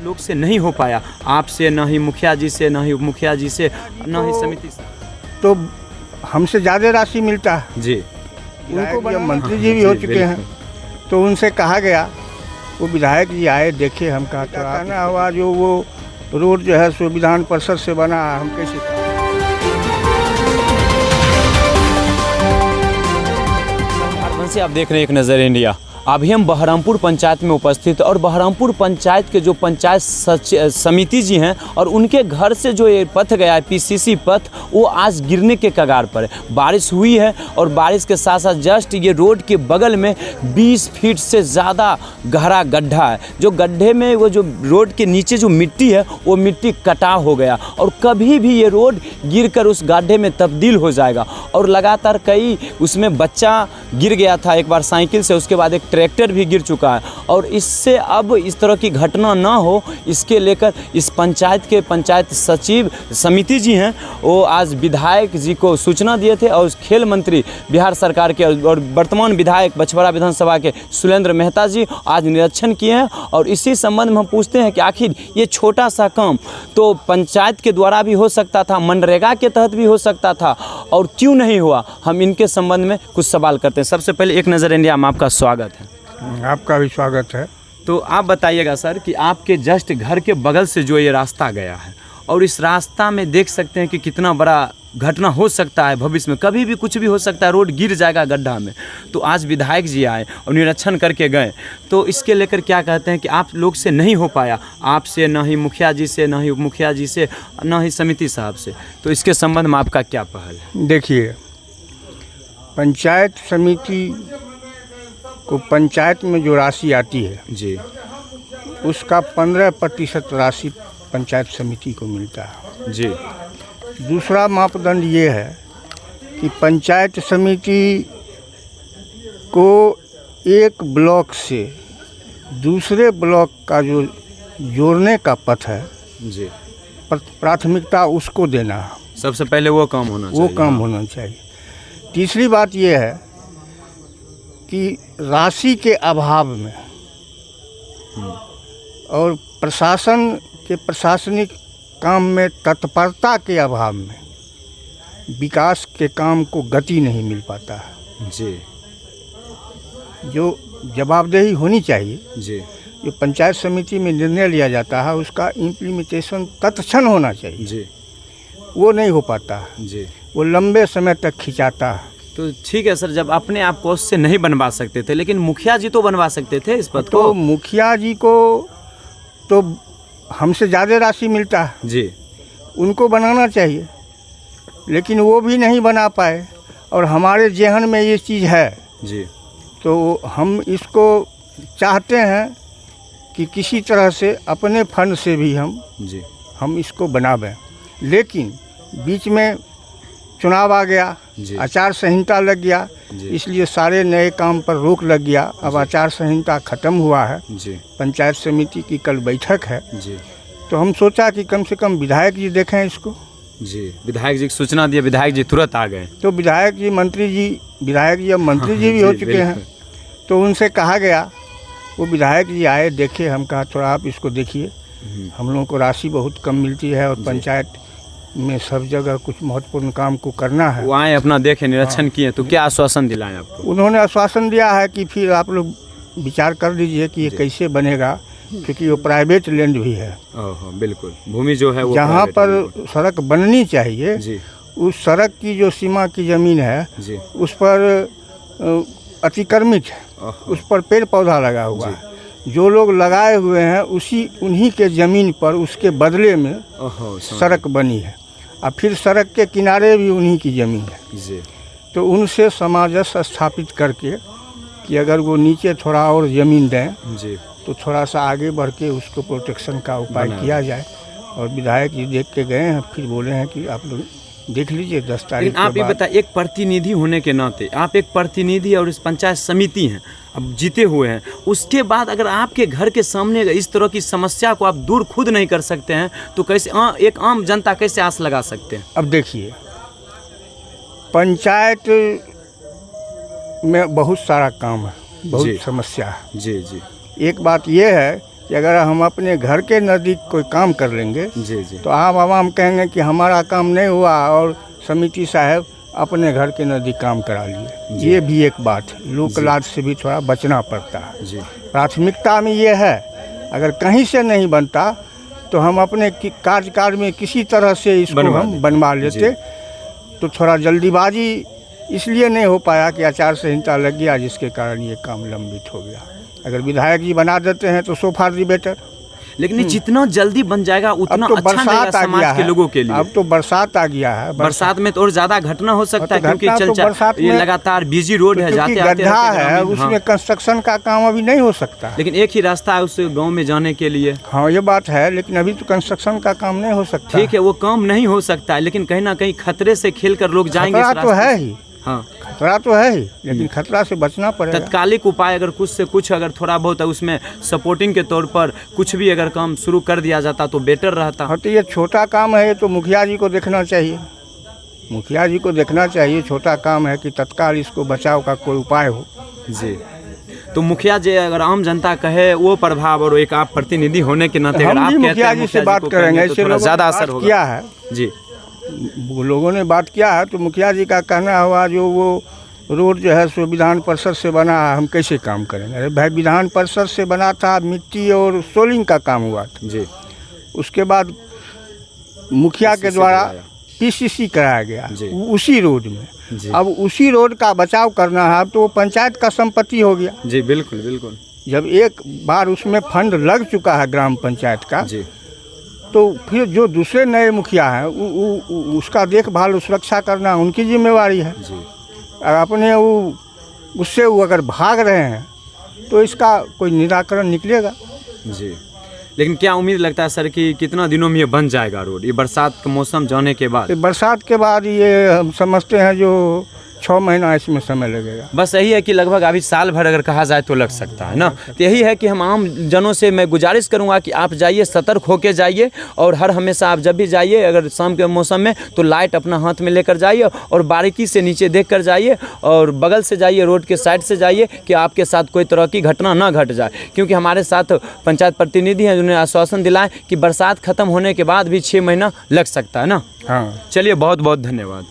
लोग से नहीं हो पाया, आपसे ना ही मुखिया जी से, ना ही उप मुखिया जी से, ना ही समिति से? तो हमसे ज़्यादा राशि मिलता है जी, उनको। जब मंत्री जी भी हो चुके हैं तो उनसे कहा गया, वो विधायक जी आए, देखे, हम कहा तो कहना हुआ जो वो रोड जो है सो विधान परिषद से बना, हम कैसे। से आप देख रहे हैं एक नज़र इंडिया। अभी हम बहरामपुर पंचायत में उपस्थित और बहरामपुर पंचायत के जो पंचायत समिति जी हैं और उनके घर से जो ये पथ गया है पीसीसी पथ, वो आज गिरने के कगार पर है। बारिश हुई है और बारिश के साथ साथ जस्ट ये रोड के बगल में 20 फीट से ज़्यादा गहरा गड्ढा है। जो गड्ढे में वो जो रोड के नीचे जो मिट्टी है वो मिट्टी कटाव हो गया और कभी भी ये रोड गिरकर उस गड्ढे में तब्दील हो जाएगा। और लगातार कई उसमें बच्चा गिर गया था एक बार साइकिल से, उसके बाद एक ट्रैक्टर भी गिर चुका है। और इससे अब इस तरह की घटना ना हो, इसके लेकर इस पंचायत के पंचायत सचिव समिति जी हैं, वो आज विधायक जी को सूचना दिए थे और खेल मंत्री बिहार सरकार के और वर्तमान विधायक बछवाड़ा विधानसभा के सुलेंद्र मेहता जी आज निरीक्षण किए हैं। और इसी संबंध में हम पूछते हैं कि आखिर ये छोटा सा काम तो पंचायत के द्वारा भी हो सकता था, मनरेगा के तहत भी हो सकता था, और क्यों नहीं हुआ? हम इनके संबंध में कुछ सवाल करते हैं। सबसे पहले एक नज़र इंडिया में आपका स्वागत है। आपका भी स्वागत है। तो आप बताइएगा सर कि आपके जस्ट घर के बगल से जो ये रास्ता गया है और इस रास्ता में देख सकते हैं कि कितना बड़ा घटना हो सकता है, भविष्य में कभी भी कुछ भी हो सकता है, रोड गिर जाएगा गड्ढा में। तो आज विधायक जी आए और निरीक्षण करके गए, तो इसके लेकर क्या कहते हैं कि आप लोग से नहीं हो पाया, आपसे ना ही मुखिया जी से, ना ही उप मुखिया जी से, ना ही समिति साहब से, तो इसके संबंध में आपका क्या पहल है? देखिए, पंचायत समिति को पंचायत में जो राशि आती है जी, उसका 15% राशि पंचायत समिति को मिलता है जी। दूसरा मापदंड ये है कि पंचायत समिति को एक ब्लॉक से दूसरे ब्लॉक का जो जोड़ने का पथ है जी, प्राथमिकता उसको देना है। सबसे पहले वो काम होना चाहिए। वो काम होना चाहिए। तीसरी बात ये है कि राशि के अभाव में और प्रशासन के प्रशासनिक काम में तत्परता के अभाव में विकास के काम को गति नहीं मिल पाता है। जी, जो जवाबदेही होनी चाहिए, जी, जो पंचायत समिति में निर्णय लिया जाता है उसका इम्प्लीमेंटेशन तत्क्षण होना चाहिए, जी, वो नहीं हो पाता है। जी। वो लंबे समय तक खिंचाता है। तो ठीक है सर, जब अपने आप को उससे नहीं बनवा सकते थे, लेकिन मुखिया जी तो बनवा सकते थे इस पद को। तो मुखिया जी को तो हमसे ज़्यादा राशि मिलता है, जी, उनको बनाना चाहिए, लेकिन वो भी नहीं बना पाए। और हमारे जेहन में ये चीज़ है, जी, तो हम इसको चाहते हैं कि किसी तरह से अपने फंड से भी जी, हम इसको बनावें। लेकिन बीच में चुनाव आ गया, आचार संहिता लग गया, इसलिए सारे नए काम पर रोक लग गया। अब आचार संहिता ख़त्म हुआ है, जी, पंचायत समिति की कल बैठक है, जी, तो हम सोचा कि कम से कम विधायक जी देखें इसको। जी, विधायक जी की सूचना दिया, विधायक जी तुरंत आ गए। तो विधायक जी, मंत्री जी, विधायक जी अब मंत्री जी भी हो चुके हैं, तो उनसे कहा गया, वो विधायक जी आए, देखे, हम कहा थोड़ा आप इसको देखिए, हम लोगों को राशि बहुत कम मिलती है और पंचायत में सब जगह कुछ महत्वपूर्ण काम को करना है। वो आए, अपना देखे, निरीक्षण किए, तो क्या आश्वासन दिलाएं आपको? उन्होंने आश्वासन दिया है कि फिर आप लोग विचार कर लीजिए कि ये कैसे बनेगा, क्योंकि वो प्राइवेट लैंड भी है। ओह, बिल्कुल, भूमि जो है वो जहाँ पर सड़क बननी चाहिए, जी, उस सड़क की जो सीमा की ज़मीन है, जी, उस पर अतिक्रमित है, उस पर पेड़ पौधा लगा हुआ है। जो लोग लगाए हुए हैं उन्हीं के ज़मीन पर उसके बदले में सड़क बनी है, और फिर सड़क के किनारे भी उन्हीं की ज़मीन है। जी, तो उनसे सामंजस्य स्थापित करके कि अगर वो नीचे थोड़ा और ज़मीन दें, जी, तो थोड़ा सा आगे बढ़ के उसको प्रोटेक्शन का उपाय किया जाए। और विधायक जी देख के गए हैं, फिर बोले हैं कि आप लोग देख लीजिए 10 तारीख के बाद। आप ये बताइए, एक प्रतिनिधि होने के नाते आप एक प्रतिनिधि और इस पंचायत समिति हैं, अब जीते हुए हैं, उसके बाद अगर आपके घर के सामने इस तरह की समस्या को आप दूर खुद नहीं कर सकते हैं, तो कैसे एक आम जनता कैसे आस लगा सकते हैं? अब देखिए, पंचायत में बहुत सारा काम है, बहुत समस्या है। जी, जी, एक बात यह है कि अगर हम अपने घर के नज़दीक कोई काम कर लेंगे जी जी तो आम आवाम कहेंगे कि हमारा काम नहीं हुआ और समिति साहब अपने घर के नज़दीक काम करा लिए। ये भी एक बात है, लोक लाज से भी थोड़ा बचना पड़ता है। जी प्राथमिकता में ये है, अगर कहीं से नहीं बनता तो हम अपने कार्यकाल में किसी तरह से इसको हम बनवा लेते। तो थोड़ा जल्दीबाजी इसलिए नहीं हो पाया कि आचार संहिता लग गया, जिसके कारण ये काम लंबित हो गया। अगर विधायक जी बना देते हैं तो सो फार दी बेटर। लेकिन जितना जल्दी बन जाएगा उतना अब तो अच्छा रहेगा बरसात आ गया समाज के है, लोगों के लिए। अब तो बरसात आ गया है, बरसात में तो और ज्यादा घटना हो सकता है, तो क्योंकि घटना तो चल बरसात ये में- लगातार बिजी रोड है, क्योंकि जाते आते गड्ढा रहते है, ग्रामीण, उसमें हाँ। कंस्ट्रक्शन का काम अभी नहीं हो सकता है। लेकिन एक ही रास्ता है उस गांव में जाने के लिए। हाँ ये बात है, लेकिन अभी तो कंस्ट्रक्शन का काम नहीं हो सकता। ठीक है, वो काम नहीं हो सकता है, लेकिन कहीं ना कहीं खतरे से खेल कर लोग जाएंगे इस खतरा तो रास्ते है से। ही, हाँ, खतरा तो है ही, लेकिन खतरा से बचना पड़ेगा। तत्कालिक उपाय अगर कुछ से कुछ अगर थोड़ा बहुत उसमें सपोर्टिंग के तौर पर कुछ भी अगर काम शुरू कर दिया जाता तो बेटर रहता। हाँ तो ये छोटा काम है, ये तो मुखिया जी को देखना चाहिए। मुखिया जी को देखना चाहिए, छोटा काम है कि तत्काल इसको बचाव का कोई उपाय हो। जी, तो मुखिया जी अगर आम जनता कहे वो प्रभाव, और एक आप प्रतिनिधि होने के नाते अगर हम आप भी कहते मुखिया हैं जी से मुखिया बात को करेंगे, कहेंगे तो ऐसे थोड़ा लोगों ज्यादा ने असर बात होगा। किया है, जी वो लोगों ने बात किया है, तो मुखिया जी का कहना हुआ जो वो रोड जो है सो विधान परिषद से बना है, हम कैसे काम करेंगे। अरे भाई, विधान परिषद से बना था, मिट्टी और सोलिंग का काम हुआ था। जी, उसके बाद मुखिया के PCC द्वारा कराया। पीसीसी कराया गया जी। उसी रोड में। जी। अब उसी रोड का बचाव करना है, अब तो वो पंचायत का संपत्ति हो गया। जी, बिल्कुल बिल्कुल। जब एक बार उसमें फंड लग चुका है ग्राम पंचायत का, जी तो फिर जो दूसरे नए मुखिया हैं उसका देखभाल और सुरक्षा करना उनकी जिम्मेवारी है। जी, और अपने उससे वो अगर भाग रहे हैं तो इसका कोई निराकरण निकलेगा। जी। लेकिन क्या उम्मीद लगता है सर कि कितना दिनों में ये बन जाएगा रोड, ये बरसात का मौसम जाने के बाद? तो बरसात के बाद ये हम समझते हैं जो 6 महीना इसमें समय लगेगा। बस यही है कि लगभग अभी साल भर अगर कहा जाए तो लग सकता है ना। तो यही है कि हम आम जनों से मैं गुजारिश करूंगा कि आप जाइए, सतर्क होके जाइए, और हर हमेशा आप जब भी जाइए अगर शाम के मौसम में तो लाइट अपना हाथ में लेकर जाइए और बारीकी से नीचे देख कर जाइए, और बगल से जाइए, रोड के साइड से जाइए कि आपके साथ कोई तरह की घटना ना घट जाए। क्योंकि हमारे साथ पंचायत प्रतिनिधि हैं जिन्होंने आश्वासन दिलाए कि बरसात खत्म होने के बाद भी 6 महीना लग सकता है ना। हाँ, चलिए, बहुत बहुत धन्यवाद।